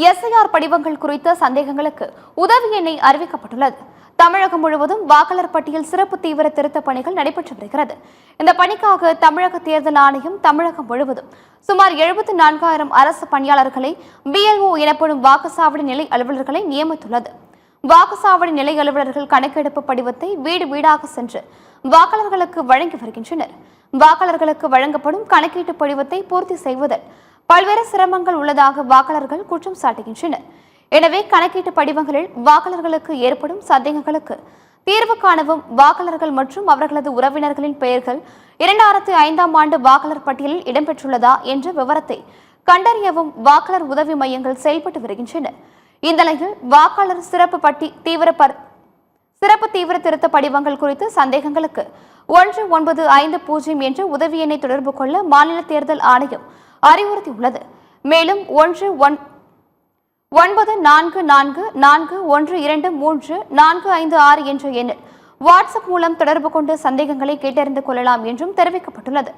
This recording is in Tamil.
எஸ்ஐஆர் படிவங்கள் குறித்த சந்தேகங்களுக்கு உதவி எண்ணை அறிவிக்கப்பட்டுள்ளது. தமிழகம் முழுவதும் வாக்காளர் பட்டியல் சிறப்பு தீவிர திருத்த பணிகள் நடைபெற்று வருகிறது. இந்த பணிக்காக தமிழக தேர்தல் ஆணையம் தமிழகம் முழுவதும் சுமார் 74,000 அரசு பணியாளர்களை BLO எனப்படும் வாக்குச்சாவடி நிலை அலுவலர்களை நியமித்துள்ளது. வாக்குச்சாவடி நிலை அலுவலர்கள் கணக்கெடுப்பு படிவத்தை வீடு வீடாக சென்று வாக்காளர்களுக்கு வழங்கி வருகின்றனர். வாக்காளர்களுக்கு வழங்கப்படும் கணக்கீட்டு படிவத்தை பூர்த்தி செய்வதில் பல்வேறு சிரமங்கள் உள்ளதாக வாக்காளர்கள் குற்றம் சாட்டுகின்றனர். எனவே கணக்கீட்டு படிவங்களில் வாக்காளர்களுக்கு ஏற்படும் சந்தேகங்களுக்கு தீர்வு காணவும் வாக்காளர்கள் மற்றும் அவர்களது உறவினர்களின் பெயர்கள் 2005ஆம் ஆண்டு வாக்காளர் பட்டியலில் இடம்பெற்றுள்ளதா என்ற விவரத்தை கண்டறியவும் வாக்காளர் உதவி மையங்கள் செயல்பட்டு வருகின்றன. இந்த நிலையில் வாக்காளர் சிறப்பு தீவிர திருத்த படிவங்கள் குறித்து சந்தேகங்களுக்கு 1950 என்ற உதவி எண்ணை தொடர்பு கொள்ள மாநில தேர்தல் ஆணையம் அறிவுறுத்தியுள்ளது. மேலும் 1944412345 என்ற எண்ணில் வாட்ஸ்அப் மூலம் தொடர்பு கொண்டு சந்தேகங்களை கேட்டறிந்து கொள்ளலாம் என்றும் தெரிவிக்கப்பட்டுள்ளது.